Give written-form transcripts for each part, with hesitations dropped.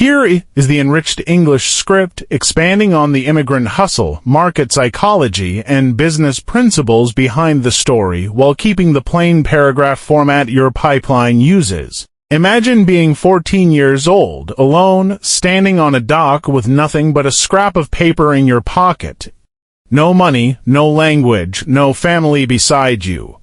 Here is the enriched English script expanding on the immigrant hustle, market psychology, and business principles behind the story while keeping the plain paragraph format your pipeline uses. Imagine being 14 years old, alone, standing on a dock with nothing but a scrap of paper in your pocket. No money, no language, no family beside you.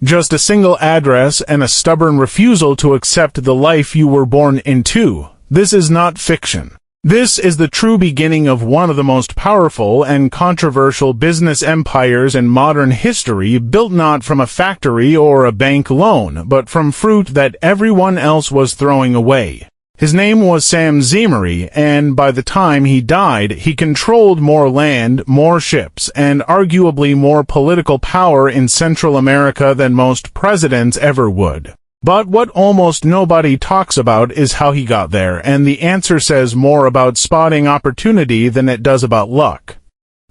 Just a single address and a stubborn refusal to accept the life you were born into. This is not fiction. This is the true beginning of one of the most powerful and controversial business empires in modern history, built not from a factory or a bank loan, but from fruit that everyone else was throwing away. His name was Sam Zemurray, and by the time he died, he controlled more land, more ships, and arguably more political power in Central America than most presidents ever would. But what almost nobody talks about is how he got there, and the answer says more about spotting opportunity than it does about luck.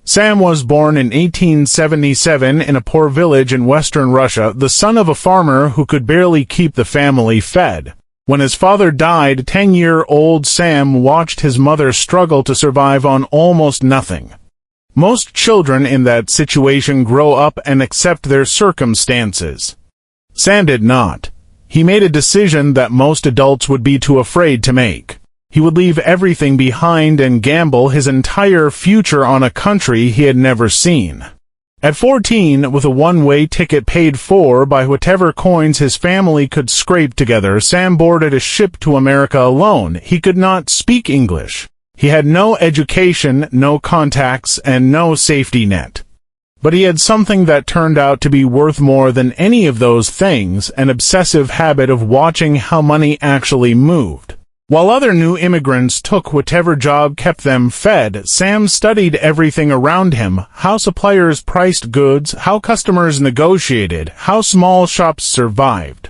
Sam was born in 1877 in a poor village in western Russia, the son of a farmer who could barely keep the family fed. When his father died, 10-year-old Sam watched his mother struggle to survive on almost nothing. Most children in that situation grow up and accept their circumstances. Sam did not. He made a decision that most adults would be too afraid to make. He would leave everything behind and gamble his entire future on a country he had never seen. At 14, with a one-way ticket paid for by whatever coins his family could scrape together, Sam boarded a ship to America alone. He could not speak English. He had no education, no contacts, and no safety net. But he had something that turned out to be worth more than any of those things, an obsessive habit of watching how money actually moved. While other new immigrants took whatever job kept them fed, Sam studied everything around him: how suppliers priced goods, how customers negotiated, how small shops survived.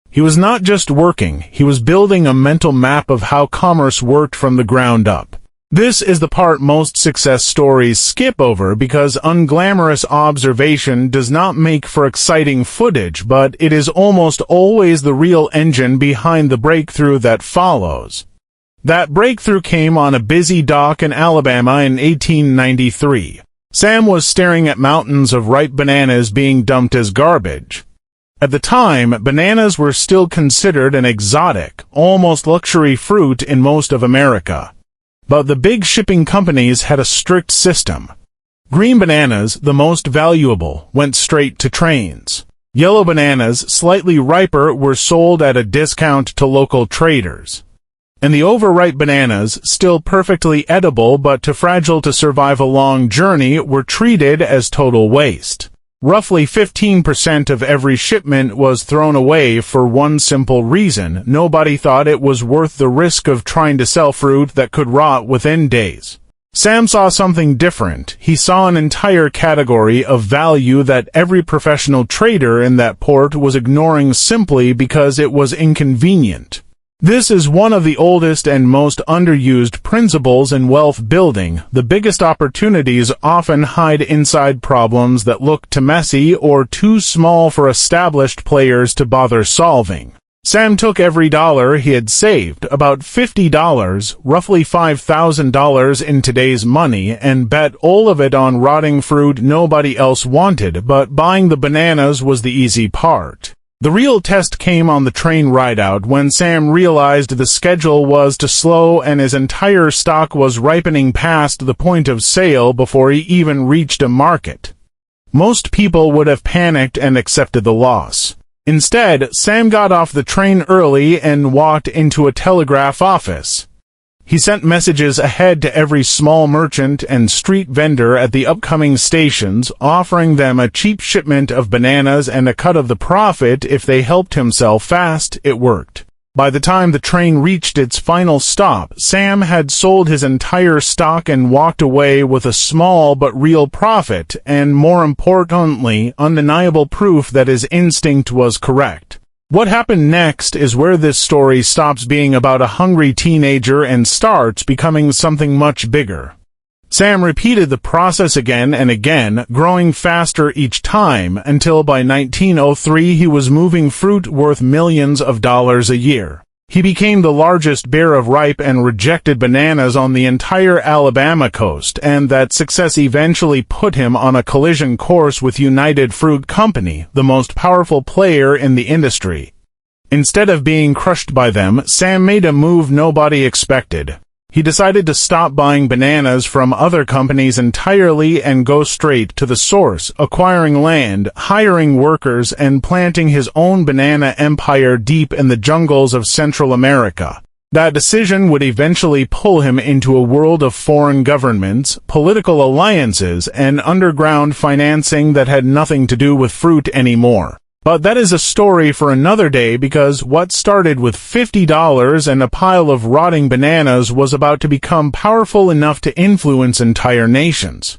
He was not just working, he was building a mental map of how commerce worked from the ground up. This is the part most success stories skip over because unglamorous observation does not make for exciting footage, but it is almost always the real engine behind the breakthrough that follows. That breakthrough came on a busy dock in Alabama in 1893. Sam was staring at mountains of ripe bananas being dumped as garbage. At the time, bananas were still considered an exotic, almost luxury fruit in most of America. But the big shipping companies had a strict system. Green bananas, the most valuable, went straight to trains. Yellow bananas, slightly riper, were sold at a discount to local traders. And the overripe bananas, still perfectly edible but too fragile to survive a long journey, were treated as total waste. Roughly 15% of every shipment was thrown away for one simple reason: nobody thought it was worth the risk of trying to sell fruit that could rot within days. Sam saw something different. He saw an entire category of value that every professional trader in that port was ignoring simply because it was inconvenient. This is one of the oldest and most underused principles in wealth building. The biggest opportunities often hide inside problems that look too messy or too small for established players to bother solving. Sam took every dollar he had saved, about $50, roughly $5,000 in today's money, and bet all of it on rotting fruit nobody else wanted, but buying the bananas was the easy part. The real test came on the train ride out when Sam realized the schedule was too slow and his entire stock was ripening past the point of sale before he even reached a market. Most people would have panicked and accepted the loss. Instead, Sam got off the train early and walked into a telegraph office. He sent messages ahead to every small merchant and street vendor at the upcoming stations, offering them a cheap shipment of bananas and a cut of the profit if they helped him sell fast. It worked. By the time the train reached its final stop, Sam had sold his entire stock and walked away with a small but real profit, and more importantly, undeniable proof that his instinct was correct. What happened next is where this story stops being about a hungry teenager and starts becoming something much bigger. Sam repeated the process again and again, growing faster each time, until by 1903 he was moving fruit worth millions of dollars a year. He became the largest bearer of ripe and rejected bananas on the entire Alabama coast, and that success eventually put him on a collision course with United Fruit Company, the most powerful player in the industry. Instead of being crushed by them, Sam made a move nobody expected. He decided to stop buying bananas from other companies entirely and go straight to the source, acquiring land, hiring workers, and planting his own banana empire deep in the jungles of Central America. That decision would eventually pull him into a world of foreign governments, political alliances, and underground financing that had nothing to do with fruit anymore. But that is a story for another day, because what started with $50 and a pile of rotting bananas was about to become powerful enough to influence entire nations.